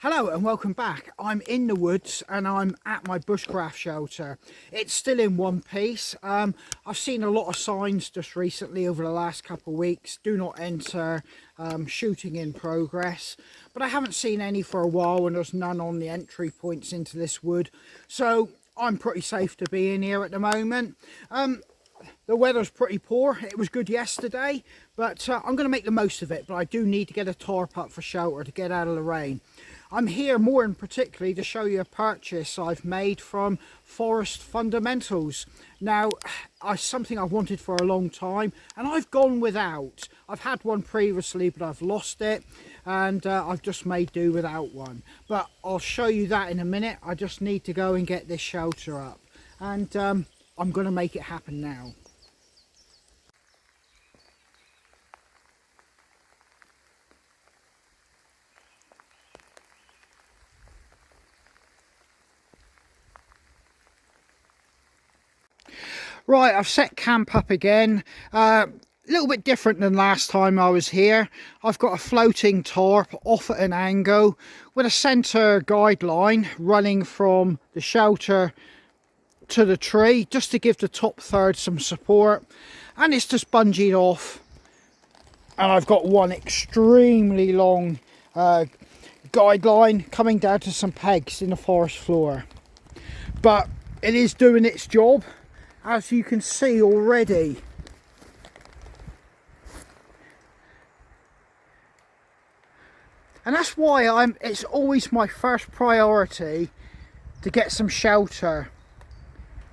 Hello and welcome back. I'm in the woods and I'm at my bushcraft shelter. It's still in one piece. I've seen a lot of signs just recently over the last couple of weeks. Do not enter, shooting in progress. But I haven't seen any for a while and there's none on the entry points into this wood. So I'm pretty safe to be in here at the moment. The weather's pretty poor. It was good yesterday, but I'm going to make the most of it. But I do need to get a tarp up for shelter to get out of the rain. I'm here more in particularly to show you a purchase I've made from Forest Fundamentals. Now, something I've wanted for a long time and I've gone without. I've had one previously but I've lost it and I've just made do without one. But I'll show you that in a minute. I just need to go and get this shelter up and I'm going to make it happen now. Right, I've set camp up again. A little bit different than last time I was here. I've got a floating tarp off at an angle with a centre guideline running from the shelter to the tree just to give the top third some support, and it's just bungeed off, and I've got one extremely long guideline coming down to some pegs in the forest floor, but it is doing its job, as you can see already. And that's why it's always my first priority to get some shelter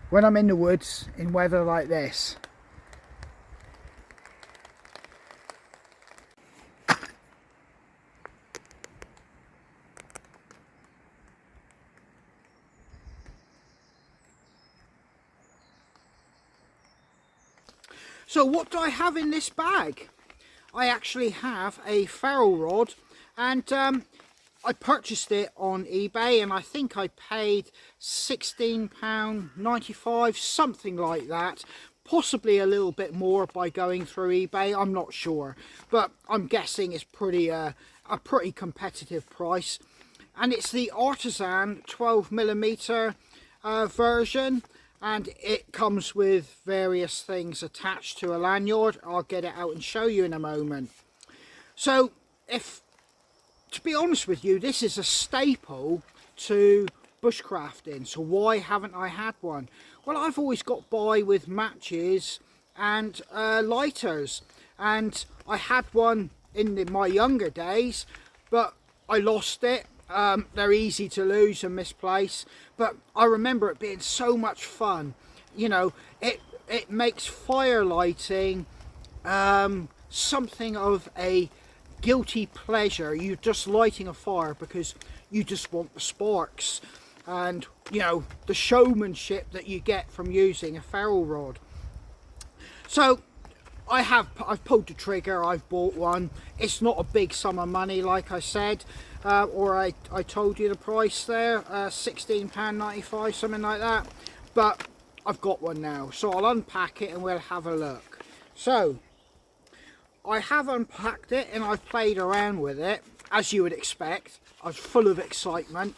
when I'm in the woods in weather like this. So what do I have in this bag? I actually have a ferro rod, and I purchased it on eBay and I think I paid £16.95, something like that. Possibly a little bit more by going through eBay, I'm not sure. But I'm guessing it's a pretty competitive price. And it's the Artisan 12mm version. And it comes with various things attached to a lanyard. I'll get it out and show you in a moment. So, to be honest with you, this is a staple to bushcrafting. So why haven't I had one? Well, I've always got by with matches and lighters. And I had one in my younger days, but I lost it. They're easy to lose and misplace, but I remember it being so much fun. You know, it makes fire lighting something of a guilty pleasure. You're just lighting a fire because you just want the sparks and, you know, the showmanship that you get from using a ferro rod. So I've pulled the trigger, I've bought one. It's not a big sum of money, like I said, or I told you the price there, £16.95, something like that. But I've got one now, so I'll unpack it and we'll have a look. So I have unpacked it and I've played around with it, as you would expect. I was full of excitement.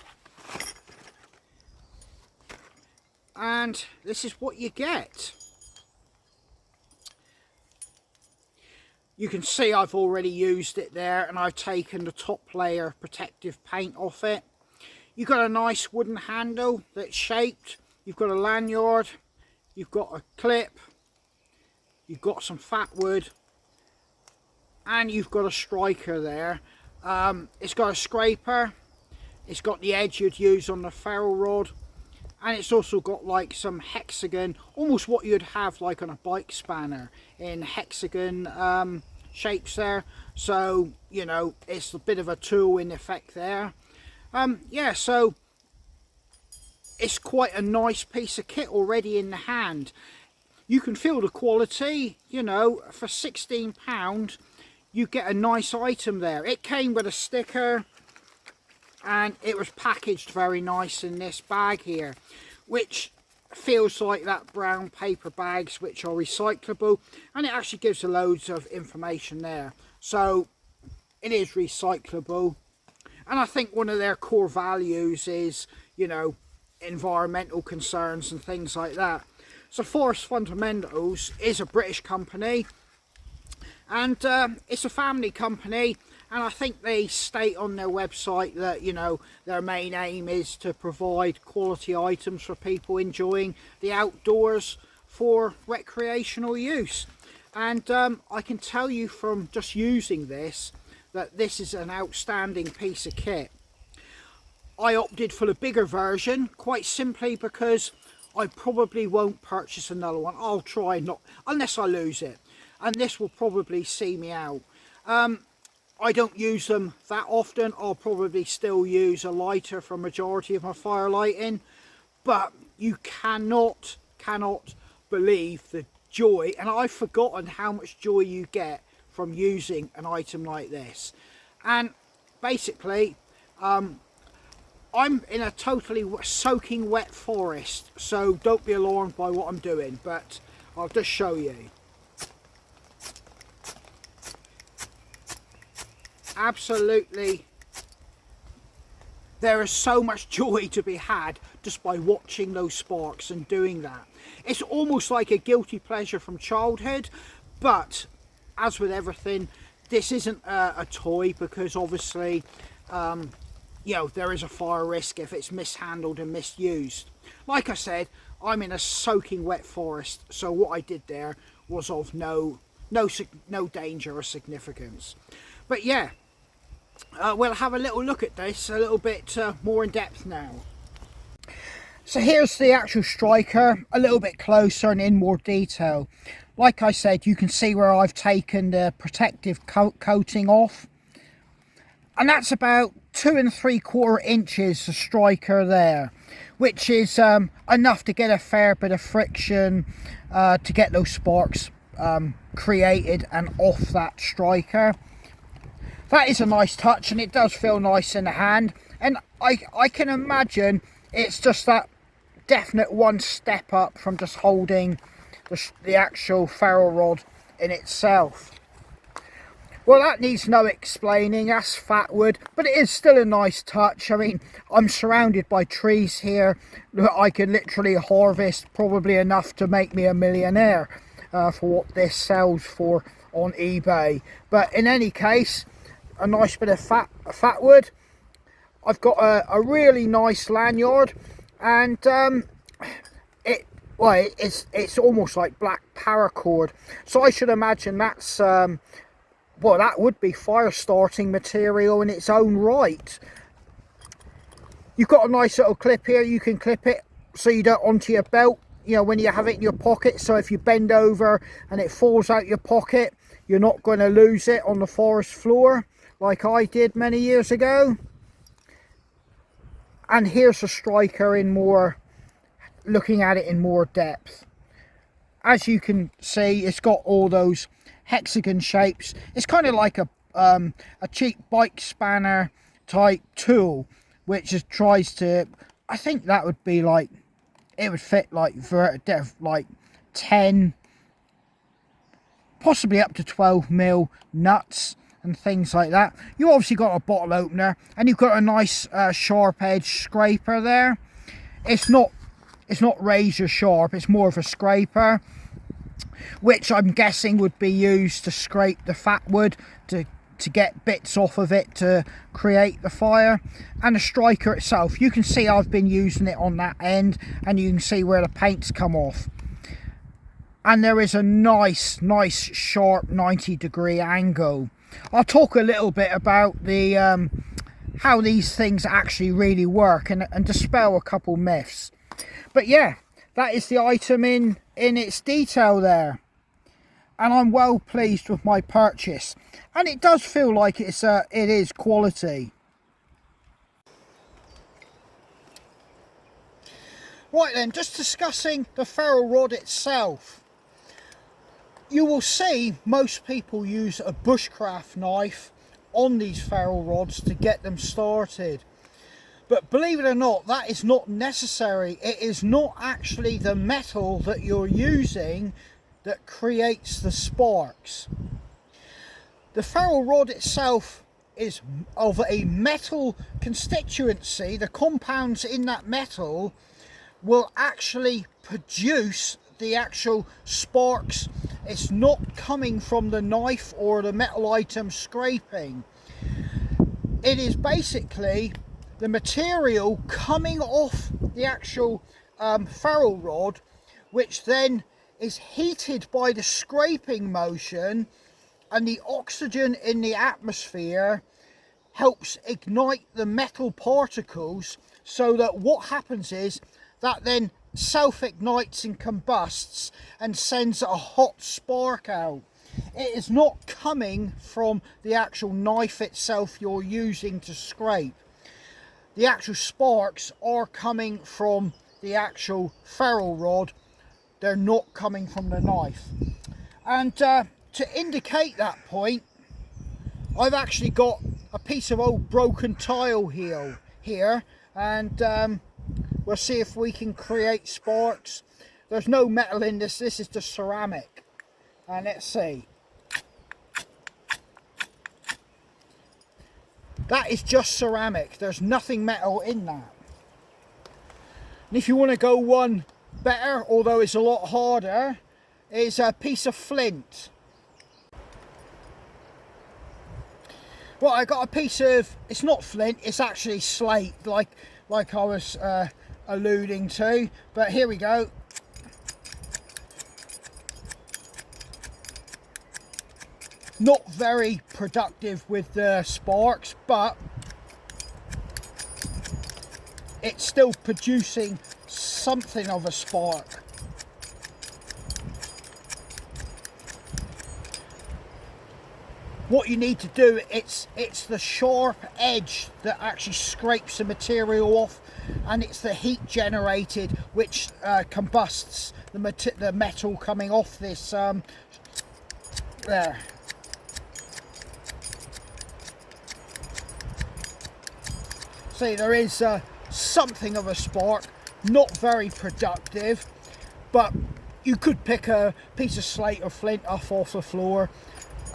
And this is what you get. You can see I've already used it there and I've taken the top layer of protective paint off it. You've got a nice wooden handle that's shaped. You've got a lanyard. You've got a clip. You've got some fat wood. And you've got a striker there. It's got a scraper. It's got the edge you'd use on the ferro rod. And it's also got like some hexagon, almost what you'd have like on a bike spanner in hexagon shapes there. So, you know, it's a bit of a tool in effect there. Yeah, so it's quite a nice piece of kit already in the hand. You can feel the quality, you know, for £16 you get a nice item there. It came with a sticker and it was packaged very nice in this bag here, which feels like that brown paper bags which are recyclable, and it actually gives loads of information there. So it is recyclable, And I think one of their core values is, you know, environmental concerns and things like that. So Forest Fundamentals is a British company, and it's a family company, and I think they state on their website that, you know, their main aim is to provide quality items for people enjoying the outdoors for recreational use. And I can tell you from just using this that this is an outstanding piece of kit. I opted for the bigger version quite simply because I probably won't purchase another one. I'll try not, unless I lose it, and this will probably see me out. I don't use them that often. I'll probably still use a lighter for a majority of my fire lighting, but you cannot believe the joy, and I've forgotten how much joy you get from using an item like this. And basically I'm in a totally soaking wet forest, so don't be alarmed by what I'm doing, but I'll just show you. Absolutely, there is so much joy to be had just by watching those sparks and doing that. It's almost like a guilty pleasure from childhood, but as with everything, this isn't a toy, because obviously you know, there is a fire risk if it's mishandled and misused. Like I said, I'm in a soaking wet forest, so what I did there was of no danger or significance. But yeah, we'll have a little look at this a little bit more in depth now. So here's the actual striker, a little bit closer and in more detail. Like I said, you can see where I've taken the protective coating off, and that's about 2 3/4 inches of striker there, which is enough to get a fair bit of friction to get those sparks created and off that striker. That is a nice touch, and it does feel nice in the hand, and I can imagine it's just that definite one step up from just holding the actual ferro rod in itself. Well, that needs no explaining, that's fat wood, but it is still a nice touch. I mean, I'm surrounded by trees here that I could literally harvest, probably enough to make me a millionaire for what this sells for on eBay. But in any case, a nice bit of fat wood. I've got a really nice lanyard, and it's almost like black paracord, so I should imagine that's well, that would be fire starting material in its own right. You've got a nice little clip here. You can clip it so you don't onto your belt, you know, when you have it in your pocket, so if you bend over and it falls out your pocket, you're not going to lose it on the forest floor like I did many years ago. And here's a striker in more, looking at it in more depth. As you can see, it's got all those hexagon shapes. It's kind of like a cheap bike spanner type tool, which just tries to, I think that would be like, it would fit like 10, possibly up to 12 mil nuts and things like that. You obviously got a bottle opener, and you've got a nice sharp edge scraper there. It's not razor sharp, it's more of a scraper, which I'm guessing would be used to scrape the fat wood to get bits off of it to create the fire. And the striker itself, you can see I've been using it on that end, and you can see where the paint's come off. And there is a nice sharp 90-degree angle. I'll talk a little bit about the how these things actually really work, and dispel a couple myths. But yeah, that is the item in its detail there, and I'm well pleased with my purchase, and it does feel like it is quality. Right then, just discussing the ferro rod itself. You will see most people use a bushcraft knife on these ferro rods to get them started. But believe it or not, that is not necessary. It is not actually the metal that you're using that creates the sparks. The ferro rod itself is of a metal constituency. The compounds in that metal will actually produce the actual sparks. It's not coming from the knife or the metal item scraping. It is basically the material coming off the actual ferro rod, which then is heated by the scraping motion, and the oxygen in the atmosphere helps ignite the metal particles, so that what happens is that then self-ignites and combusts and sends a hot spark out. It is not coming from the actual knife itself you're using to scrape. The actual sparks are coming from the actual ferro rod. They're not coming from the knife. And to indicate that point, I've actually got a piece of old broken tile here, and we'll see if we can create sparks. There's no metal in this. This is just ceramic. And let's see. That is just ceramic. There's nothing metal in that. And if you want to go one better, although it's a lot harder, is a piece of flint. Well, I got a piece of, it's not flint, it's actually slate, like I was alluding to. But here we go. Not very productive with the sparks, but it's still producing something of a spark. What you need to do, it's the sharp edge that actually scrapes the material off, and it's the heat generated which combusts the metal coming off this there. See, there is something of a spark, not very productive, but you could pick a piece of slate or flint off the floor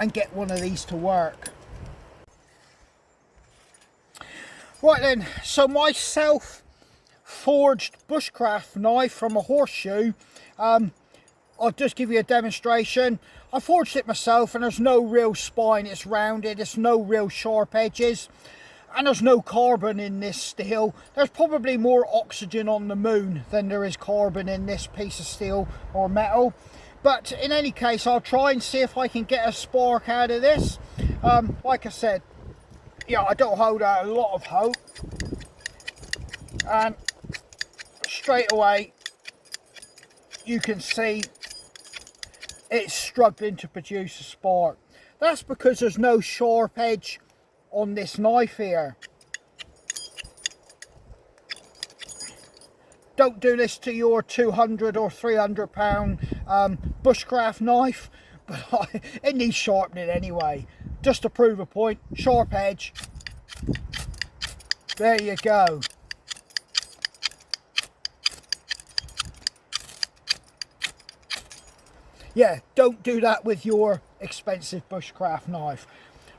and get one of these to work. Right then, so my self-forged bushcraft knife from a horseshoe, I'll just give you a demonstration. I forged it myself, and there's no real spine, it's rounded, there's no real sharp edges. And there's no carbon in this steel. There's probably more oxygen on the moon than there is carbon in this piece of steel or metal. But in any case, I'll try and see if I can get a spark out of this. Like I said, yeah, I don't hold out a lot of hope. And straight away, you can see it's struggling to produce a spark. That's because there's no sharp edge on this knife here. Don't do this to your 200 or 300 pound bushcraft knife, but it needs sharpening anyway. Just to prove a point, sharp edge. There you go. Yeah, don't do that with your expensive bushcraft knife.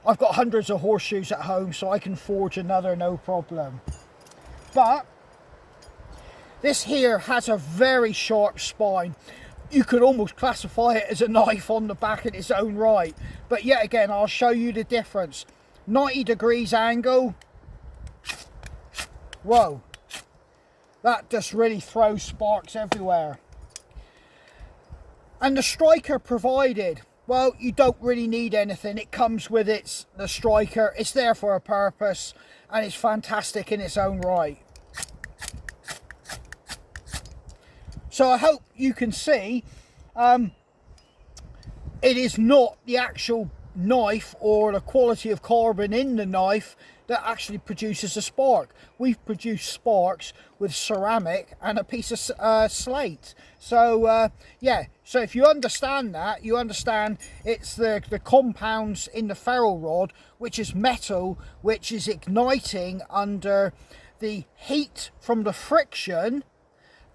I've got hundreds of horseshoes at home, so I can forge another no problem. But this here has a very sharp spine. You could almost classify it as a knife on the back in its own right. But yet again, I'll show you the difference. 90 degrees angle. Whoa. That just really throws sparks everywhere. And the striker provided, well, you don't really need anything. It comes with the striker. It's there for a purpose, and it's fantastic in its own right. So I hope you can see it is not the actual knife or the quality of carbon in the knife that actually produces a spark. We've produced sparks with ceramic and a piece of slate. So yeah, so if you understand that, you understand it's the compounds in the ferro rod, which is metal, which is igniting under the heat from the friction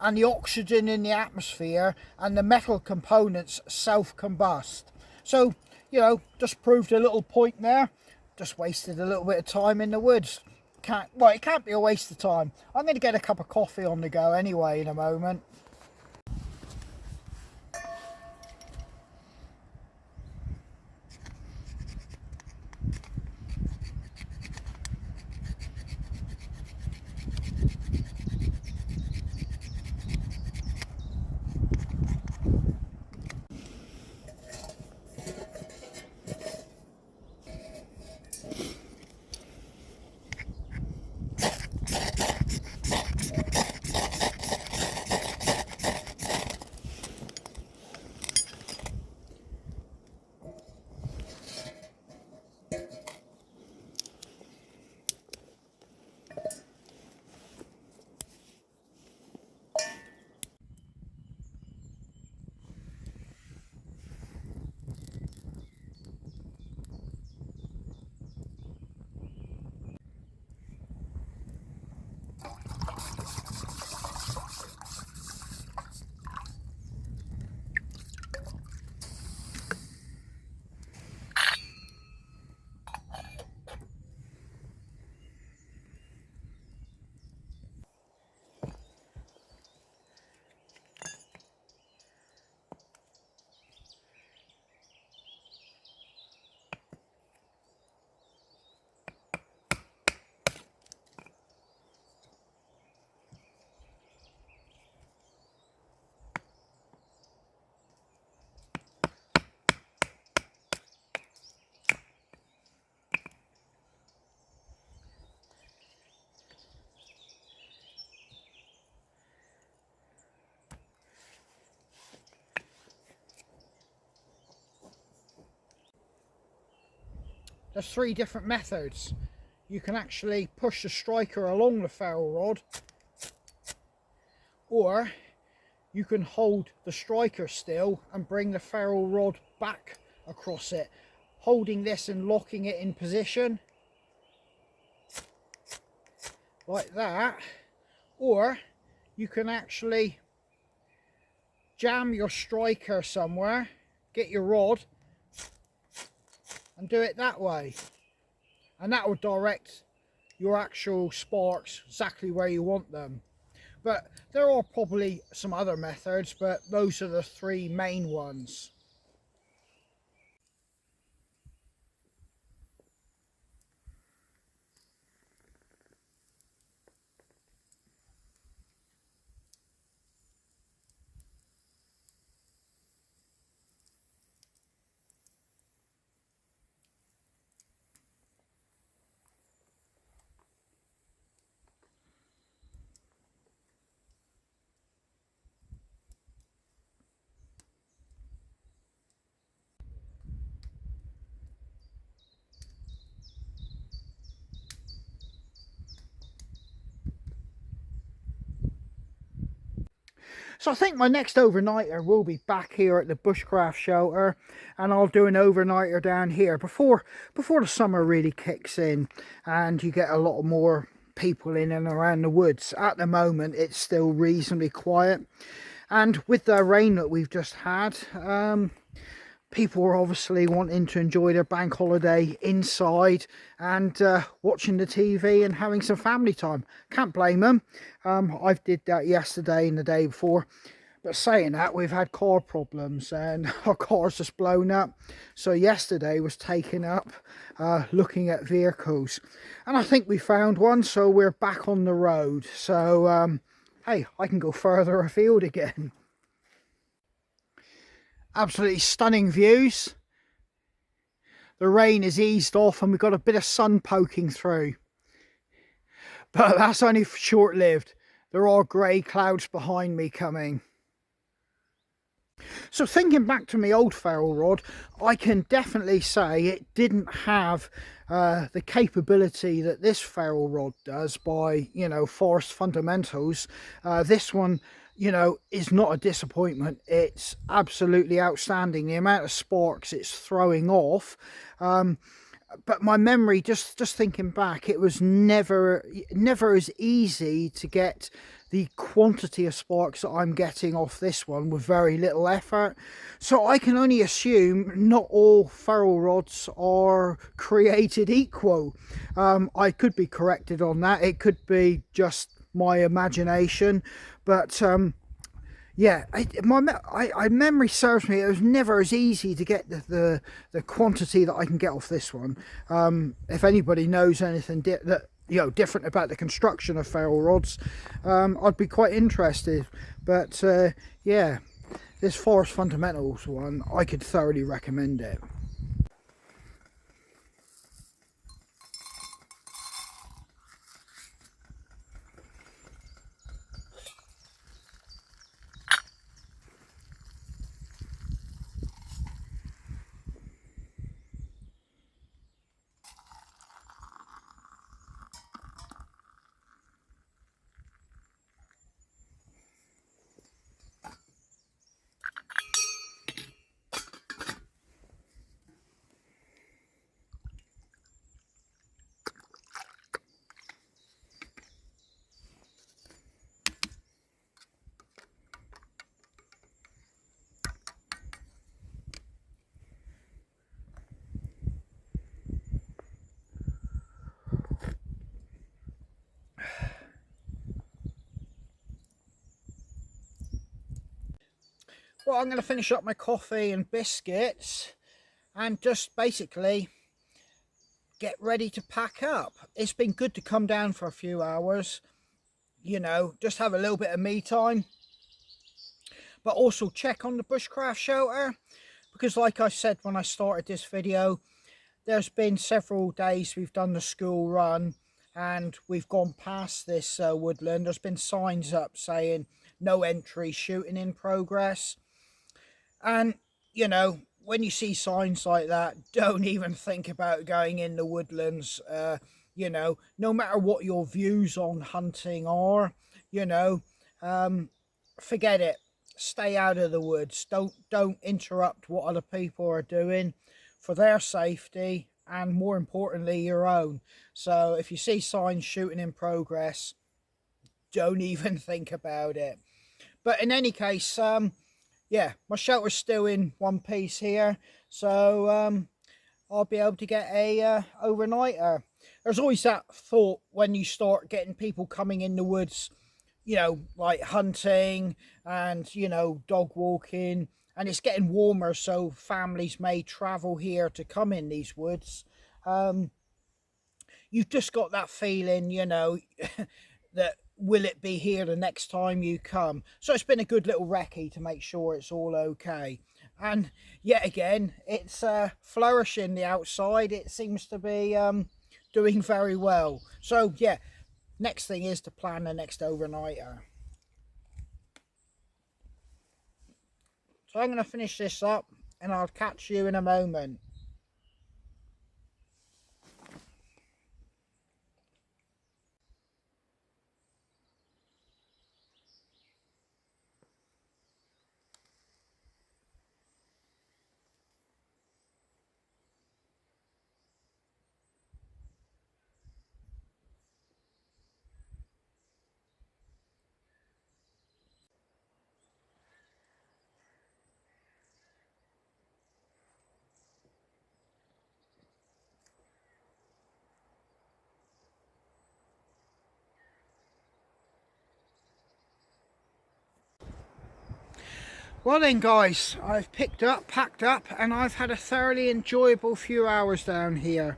and the oxygen in the atmosphere, and the metal components self-combust. So, you know, just proved a little point there. just wasted a little bit of time in the woods. Well, it can't be a waste of time. I'm going to get a cup of coffee on the go anyway in a moment. There's 3 different methods. You can actually push the striker along the ferro rod, or you can hold the striker still and bring the ferro rod back across it, holding this and locking it in position like that. Or you can actually jam your striker somewhere, get your rod and do it that way, and that will direct your actual sparks exactly where you want them. But there are probably some other methods, but those are the 3 main ones. So I think my next overnighter will be back here at the Bushcraft Shelter, and I'll do an overnighter down here before the summer really kicks in and you get a lot more people in and around the woods. At the moment it's still reasonably quiet, and with the rain that we've just had, people are obviously wanting to enjoy their bank holiday inside and watching the TV and having some family time. Can't blame them. I did that yesterday and the day before. But saying that, we've had car problems and our car's just blown up. So yesterday was taken up looking at vehicles. And I think we found one, so we're back on the road. So, hey, I can go further afield again. Absolutely stunning views. The rain has eased off and we've got a bit of sun poking through, but that's only short-lived. There are grey clouds behind me coming. So thinking back to my old ferro rod, I can definitely say it didn't have the capability that this ferro rod does by, you know, forest fundamentals. This one, you know, is not a disappointment. It's absolutely outstanding. The amount of sparks it's throwing off. But my memory, just thinking back, it was never as easy to get the quantity of sparks that I'm getting off this one with very little effort. So I can only assume not all ferro rods are created equal. I could be corrected on that. It could be just my imagination, but yeah, my memory serves me, it was never as easy to get the quantity that I can get off this one. If anybody knows anything that different about the construction of ferro rods, I'd be quite interested. But yeah, this Forest Fundamentals one, I could thoroughly recommend it. Well, I'm going to finish up my coffee and biscuits and just basically get ready to pack up. It's been good to come down for a few hours, just have a little bit of me time, but also check on the Bushcraft Shelter, because like I said when I started this video, there's been several days we've done the school run and we've gone past this woodland. There's been signs up saying no entry, shooting in progress. And when you see signs like that, don't even think about going in the woodlands. No matter what your views on hunting are, forget it. Stay out of the woods. Don't interrupt what other people are doing for their safety and, more importantly, your own. So if you see signs shooting in progress, don't even think about it. But in any case, yeah, my shelter's still in one piece here, so I'll be able to get a overnighter. There's always that thought when you start getting people coming in the woods, like hunting and, dog walking, and it's getting warmer, so families may travel here to come in these woods. You've just got that feeling, that will it be here the next time you come? So it's been a good little recce to make sure it's all okay. And yet again, it's flourishing the outside. It seems to be doing very well. So yeah, next thing is to plan the next overnighter. So I'm going to finish this up and I'll catch you in a moment. Well then guys, I've packed up, and I've had a thoroughly enjoyable few hours down here.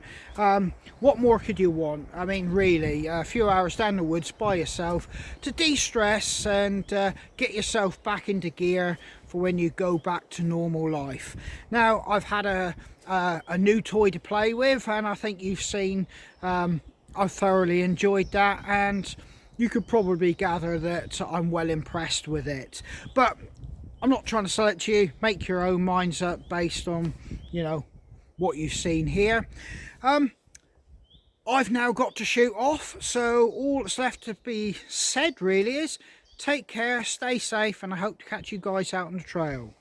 What more could you want? I mean, really, a few hours down the woods by yourself to de-stress and get yourself back into gear for when you go back to normal life. Now, I've had a new toy to play with, and I think you've seen I've thoroughly enjoyed that, and you could probably gather that I'm well impressed with it. But I'm not trying to sell it to you. Make your own minds up based on, what you've seen here. I've now got to shoot off, so all that's left to be said really is take care, stay safe, and I hope to catch you guys out on the trail.